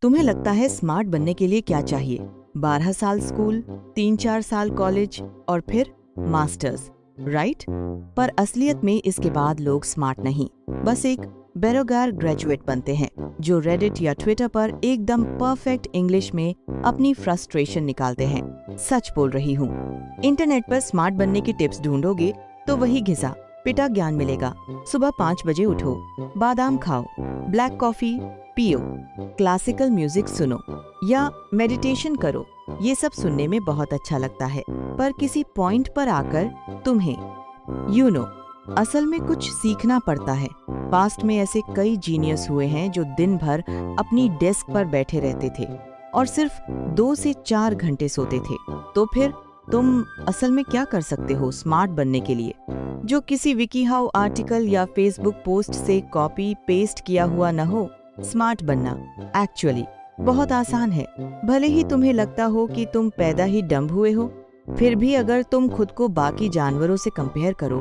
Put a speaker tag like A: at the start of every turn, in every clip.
A: तुम्हें लगता है स्मार्ट बनने के लिए क्या चाहिए? 12 साल स्कूल, 3-4 साल कॉलेज और फिर मास्टर्स, राइट? पर असलियत में इसके बाद लोग स्मार्ट नहीं, बस एक बेरोजगार ग्रेजुएट बनते हैं जो रेडिट या ट्विटर पर एकदम परफेक्ट इंग्लिश में अपनी फ्रस्ट्रेशन निकालते हैं। सच बोल रही हूँ। इंटरनेट पर स्मार्ट बनने की टिप्स ढूंढोगे तो वही घिसा पिटा ज्ञान मिलेगा। सुबह 5 बजे उठो, बादाम खाओ, ब्लैक कॉफी पियो, क्लासिकल म्यूजिक सुनो या मेडिटेशन करो। ये सब सुनने में बहुत अच्छा लगता है, पर किसी पॉइंट पर आकर तुम्हें असल में कुछ सीखना पड़ता है। पास्ट में ऐसे कई जीनियस हुए हैं जो दिन भर अपनी डेस्क पर बैठे रहते थे और सिर्फ 2 से 4 घंटे सोते थे। तो फिर तुम असल में क्या कर सकते हो स्मार्ट बनने के लिए, जो किसी विकीहाउ आर्टिकल या फेसबुक पोस्ट से कॉपी पेस्ट किया हुआ न हो? स्मार्ट बनना एक्चुअली बहुत आसान है। भले ही तुम्हें लगता हो कि तुम पैदा ही डम्ब हुए हो, फिर भी अगर तुम खुद को बाकी जानवरों से कंपेयर करो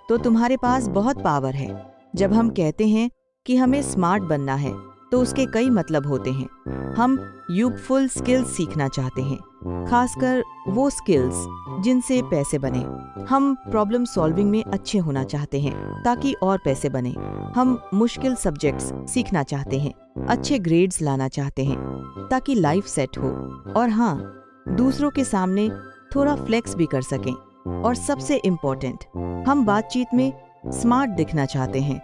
A: तो तुम्हारे पास बहुत पावर है। जब हम कहते हैं कि हमें स्मार्ट बनना है तो उसके कई मतलब होते हैं। हम यूजफुल स्किल्स सीखना चाहते हैं, खासकर वो स्किल्स जिनसे पैसे बने। हम प्रॉब्लम सॉल्विंग में अच्छे होना चाहते हैं ताकि और पैसे बने। हम मुश्किल सब्जेक्ट्स सीखना चाहते हैं, अच्छे ग्रेड्स लाना चाहते हैं ताकि लाइफ सेट हो। और हाँ, दूसरों के सामने थोड़ा फ्लेक्स भी कर सकें। और सबसे इम्पोर्टेंट, हम बातचीत में स्मार्ट दिखना चाहते हैं,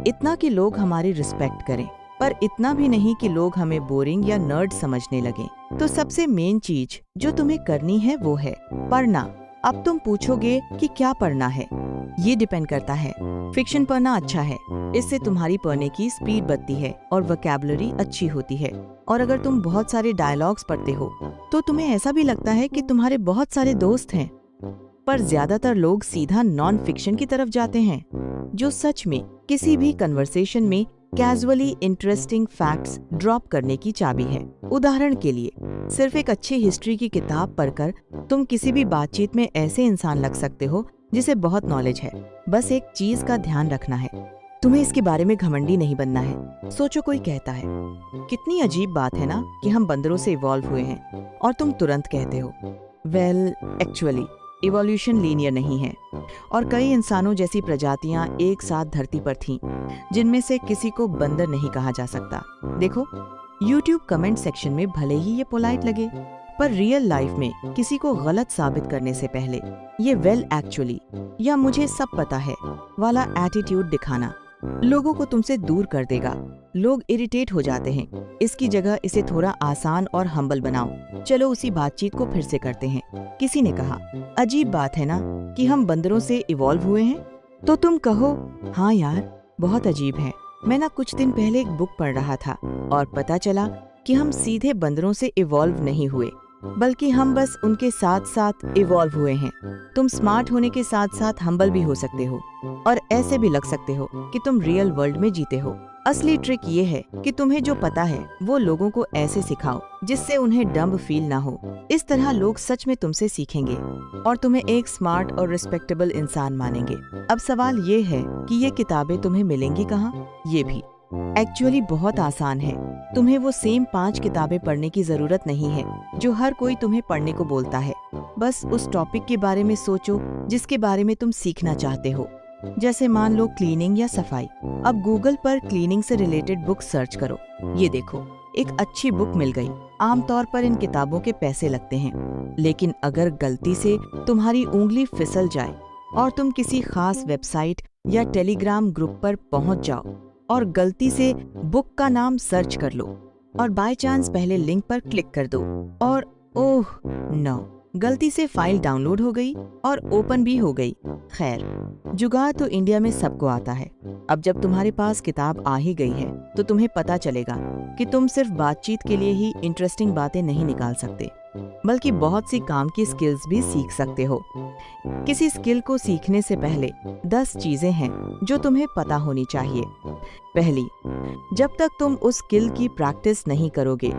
A: इतना कि लोग हमारी रिस्पेक्ट करें, पर इतना भी नहीं कि लोग हमें बोरिंग या नर्ड समझने लगें। तो सबसे मेन चीज जो तुम्हें करनी है वो है पढ़ना। अब तुम पूछोगे कि क्या पढ़ना है? ये डिपेंड करता है। फिक्शन पढ़ना अच्छा है, इससे तुम्हारी पढ़ने की स्पीड बढ़ती है और वोकैबुलरी अच्छी होती है। और अगर तुम बहुत सारे डायलॉग्स पढ़ते हो तो तुम्हें ऐसा भी लगता है कि तुम्हारे बहुत सारे दोस्त हैं। पर ज्यादातर लोग सीधा नॉन फिक्शन की तरफ जाते हैं, जो सच में किसी भी कन्वर्सेशन में कैजुअली इंटरेस्टिंग फैक्ट्स ड्रॉप करने की चाबी है। उदाहरण के लिए, सिर्फ एक अच्छी हिस्ट्री की किताब पढ़कर तुम किसी भी बातचीत में ऐसे इंसान लग सकते हो जिसे बहुत नॉलेज है। बस एक चीज का ध्यान रखना है, तुम्हें इसके बारे में घमंडी नहीं बनना है। सोचो, कोई कहता है कितनी अजीब बात है ना कि हम बंदरों से इवॉल्व हुए हैं, और तुम तुरंत कहते हो वेल एक्चुअली इवोल्यूशन लीनियर नहीं है और कई इंसानों जैसी प्रजातियां एक साथ धरती पर थीं, जिनमें से किसी को बंदर नहीं कहा जा सकता। देखो, YouTube कमेंट सेक्शन में भले ही ये पोलाइट लगे, पर रियल लाइफ में किसी को गलत साबित करने से पहले ये वेल एक्चुअली या मुझे सब पता है वाला एटीट्यूड दिखाना लोगों को तुमसे दूर कर देगा। लोग इरिटेट हो जाते हैं। इसकी जगह इसे थोड़ा आसान और हम्बल बनाओ। चलो उसी बातचीत को फिर से करते हैं। किसी ने कहा, अजीब बात है ना कि हम बंदरों से इवॉल्व हुए हैं? तो तुम कहो, हाँ यार, बहुत अजीब है। मैं ना कुछ दिन पहले एक बुक पढ़ रहा था और पता चला कि हम सीधे बंदरों से इवॉल्व नहीं हुए, बल्कि हम बस उनके साथ साथ इवॉल्व हुए हैं। तुम स्मार्ट होने के साथ साथ हम्बल भी हो सकते हो और ऐसे भी लग सकते हो कि तुम रियल वर्ल्ड में जीते हो। असली ट्रिक ये है कि तुम्हें जो पता है वो लोगों को ऐसे सिखाओ जिससे उन्हें डम्ब फील ना हो। इस तरह लोग सच में तुमसे सीखेंगे और तुम्हें एक स्मार्ट और रिस्पेक्टेबल इंसान मानेंगे। अब सवाल ये है कि ये किताबें तुम्हें मिलेंगी कहाँ? ये भी एक्चुअली बहुत आसान है। तुम्हें वो सेम 5 किताबें पढ़ने की जरूरत नहीं है जो हर कोई तुम्हें पढ़ने को बोलता है। बस उस टॉपिक के बारे में सोचो जिसके बारे में तुम सीखना चाहते हो। जैसे मान लो क्लीनिंग या सफाई। अब गूगल पर क्लीनिंग से रिलेटेड बुक सर्च करो। ये देखो, एक अच्छी बुक मिल गई। आमतौर पर इन किताबों के पैसे लगते हैं, लेकिन अगर गलती से तुम्हारी उंगली फिसल जाए और तुम किसी खास वेबसाइट या टेलीग्राम ग्रुप पर पहुंच जाओ और गलती से बुक का नाम सर्च कर लो और बाय चांस पहले लिंक पर क्लिक कर दो और ओह नो, गलती से फाइल डाउनलोड हो गई और ओपन भी हो गई। खैर, जुगाड़ तो इंडिया में सबको आता है। अब जब तुम्हारे पास किताब आ ही गई है तो तुम्हें पता चलेगा कि तुम सिर्फ बातचीत के लिए ही इंटरेस्टिंग बातें नहीं निकाल सकते, बल्कि बहुत सी काम की स्किल्स भी सीख सकते हो। किसी स्किल को सीखने से पहले 10 चीजें हैं जो तुम्हें पता होनी चाहिए। पहली, जब तक तुम उस स्किल की प्रैक्टिस नहीं करोगे,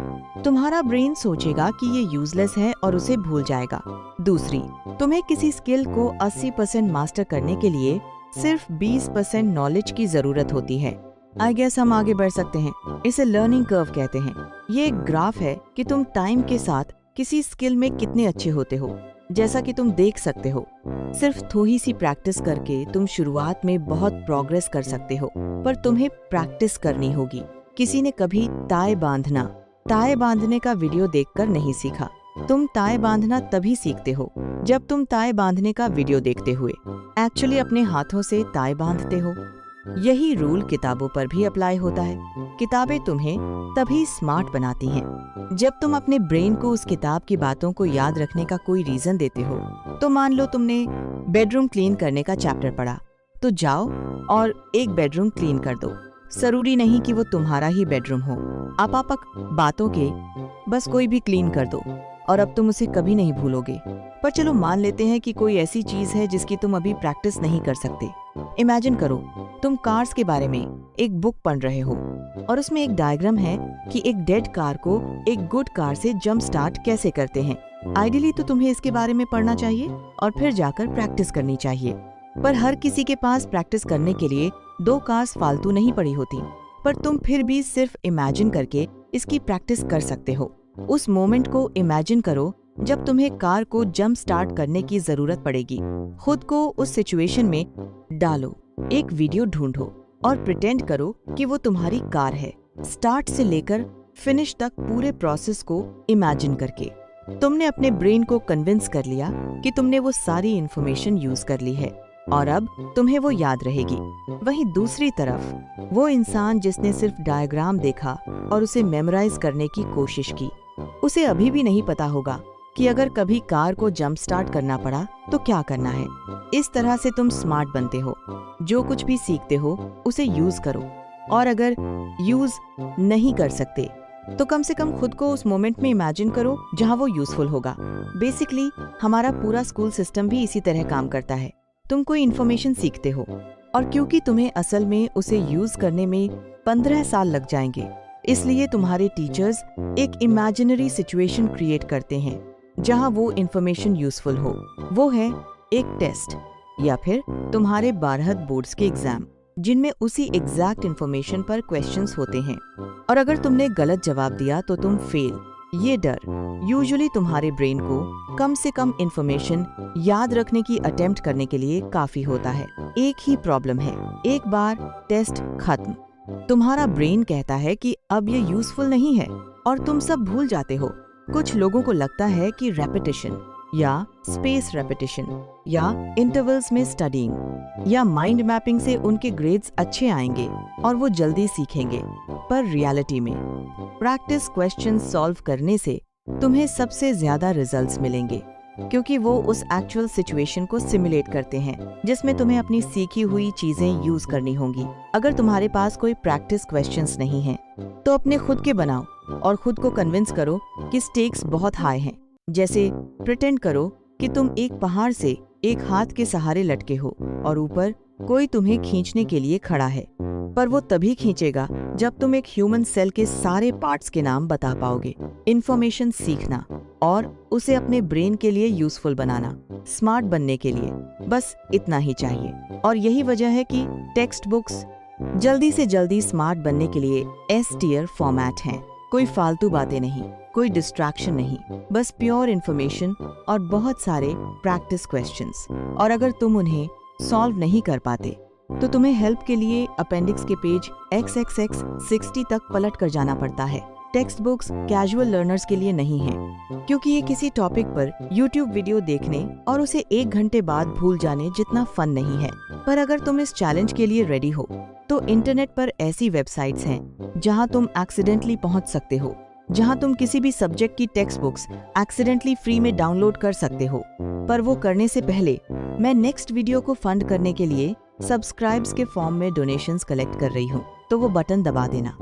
A: तुम्हारा ब्रेन सोचेगा कि ये यूजलेस है और उसे भूल जाएगा। दूसरी, तुम्हें किसी स्किल को 80% मास्टर करने के लिए सिर्फ 20% नॉलेज की जरूरत होती है। आई गेस हम आगे बढ़ सकते हैं। इसे लर्निंग कर्व कहते हैं। ये एक ग्राफ है कि तुम टाइम के साथ किसी स्किल में कितने अच्छे होते हो। जैसा कि तुम देख सकते हो, सिर्फ थोड़ी सी प्रैक्टिस करके तुम शुरुआत में बहुत प्रोग्रेस कर सकते हो, पर तुम्हें प्रैक्टिस करनी होगी। किसी ने कभी टाई बांधने का वीडियो देखकर नहीं सीखा। तुम टाई बांधना तभी सीखते हो जब तुम टाई बांधने का वीडियो देखते हुए एक्चुअली अपने हाथों से टाई बांधते हो। यही रूल किताबों पर भी अप्लाई होता है। किताबें तुम्हें तभी स्मार्ट बनाती हैं जब तुम अपने ब्रेन को उस किताब की बातों को याद रखने का कोई रीजन देते हो। तो मान लो तुमने बेडरूम क्लीन करने का चैप्टर पढ़ा, तो जाओ और एक बेडरूम क्लीन कर दो। जरूरी नहीं कि वो तुम्हारा ही बेडरूम हो। आपापक बातों के बस कोई भी क्लीन कर दो और अब तुम उसे कभी नहीं भूलोगे। पर चलो मान लेते हैं कि कोई ऐसी चीज है जिसकी तुम अभी प्रैक्टिस नहीं कर सकते। इमेजिन करो, तुम कार्स के बारे में एक बुक पढ़ रहे हो और उसमें एक डायग्राम है कि एक डेड कार को एक गुड कार से जंप स्टार्ट कैसे करते हैं। आइडियली तो तुम्हें इसके बारे में पढ़ना चाहिए और फिर जाकर प्रैक्टिस करनी चाहिए। पर हर किसी के पास प्रैक्टिस करने के लिए 2 कार्स फालतू नहीं पड़ी होती। पर तुम फिर भी सिर्फ इमेजिन करके इसकी प्रैक्टिस कर सकते हो। उस मोमेंट को इमेजिन करो जब तुम्हें कार को जंप स्टार्ट करने की जरूरत पड़ेगी। खुद को उस सिचुएशन में डालो, एक वीडियो ढूंढो और प्रिटेंड करो कि वो तुम्हारी कार है, स्टार्ट से लेकर फिनिश तक पूरे प्रोसेस को इमेजिन करके। तुमने अपने ब्रेन को कन्विंस कर लिया कि तुमने वो सारी इंफॉर्मेशन यूज कर ली है और अब तुम्हें वो याद रहेगी। वहीं दूसरी तरफ वो इंसान जिसने सिर्फ डायग्राम देखा और उसे मेमोराइज करने की कोशिश की, उसे अभी भी नहीं पता होगा कि अगर कभी कार को जंप स्टार्ट करना पड़ा तो क्या करना है। इस तरह से तुम स्मार्ट बनते हो। जो कुछ भी सीखते हो उसे यूज करो, और अगर यूज नहीं कर सकते तो कम से कम खुद को उस मोमेंट में इमेजिन करो जहां वो यूजफुल होगा। बेसिकली हमारा पूरा स्कूल सिस्टम भी इसी तरह काम करता है। तुम कोई इन्फॉर्मेशन सीखते हो और क्योंकि तुम्हें असल में उसे यूज करने में 15 साल लग जाएंगे, इसलिए तुम्हारे टीचर्स एक इमेजिनरी सिचुएशन क्रिएट करते हैं जहां वो इन्फॉर्मेशन यूजफुल हो। वो है एक टेस्ट या फिर तुम्हारे 12 बोर्ड्स के एग्जाम, जिनमें उसी एग्जैक्ट इन्फॉर्मेशन पर क्वेश्चंस होते हैं, और अगर तुमने गलत जवाब दिया तो तुम फेल। ये डर यूजुअली तुम्हारे ब्रेन को कम से कम इन्फॉर्मेशन याद रखने की अटेम्प्ट करने के लिए काफी होता है। एक ही प्रॉब्लम है, एक बार टेस्ट खत्म, तुम्हारा ब्रेन कहता है कि अब ये यूजफुल नहीं है और तुम सब भूल जाते हो। कुछ लोगों को लगता है कि रेपिटेशन या स्पेस रेपिटेशन या इंटरवल्स में स्टडीइंग या माइंड मैपिंग से उनके ग्रेड्स अच्छे आएंगे और वो जल्दी सीखेंगे। पर रियलिटी में प्रैक्टिस क्वेश्चन सॉल्व करने से तुम्हें सबसे ज्यादा रिजल्ट्स मिलेंगे, क्योंकि वो उस एक्चुअल सिचुएशन को सिमुलेट करते हैं जिसमें तुम्हें अपनी सीखी हुई चीजें यूज करनी होंगी। अगर तुम्हारे पास कोई प्रैक्टिस क्वेश्चंस नहीं हैं, तो अपने खुद के बनाओ और खुद को कन्विंस करो कि स्टेक्स बहुत हाई हैं। जैसे प्रिटेंड करो कि तुम एक पहाड़ से एक हाथ के सहारे लटके हो और ऊपर कोई तुम्हें खींचने के लिए खड़ा है, पर वो तभी खींचेगा जब तुम एक ह्यूमन सेल के सारे पार्ट्स के नाम बता पाओगे। इन्फॉर्मेशन सीखना और उसे अपने ब्रेन के लिए यूजफुल बनाना, स्मार्ट बनने के लिए बस इतना ही चाहिए। और यही वजह है कि टेक्स्ट बुक्स जल्दी से जल्दी स्मार्ट बनने के लिए एस टियर फॉर्मेट हैं। कोई फालतू बातें नहीं, कोई डिस्ट्रैक्शन नहीं, बस प्योर इन्फॉर्मेशन और बहुत सारे प्रैक्टिस क्वेश्चंस। और अगर तुम उन्हें सॉल्व नहीं कर पाते तो तुम्हें हेल्प के लिए अपेंडिक्स के पेज XXX 60 तक पलट कर जाना पड़ता है। टेक्स्ट बुक्स कैजुअल लर्नर्स के लिए नहीं हैं, क्योंकि ये किसी टॉपिक पर YouTube वीडियो देखने और उसे 1 घंटे बाद भूल जाने जितना फन नहीं है। पर अगर तुम इस चैलेंज के लिए रेडी हो तो इंटरनेट पर ऐसी वेबसाइट्स हैं जहां तुम एक्सीडेंटली पहुंच सकते हो, जहां तुम किसी भी सब्जेक्ट की टेक्स्ट बुक्स एक्सीडेंटली फ्री में डाउनलोड कर सकते हो। पर वो करने से पहले मैं नेक्स्ट वीडियो को फंड करने के लिए सब्सक्राइब्स के फॉर्म में डोनेशंस कलेक्ट कर रही हूँ, तो वो बटन दबा देना।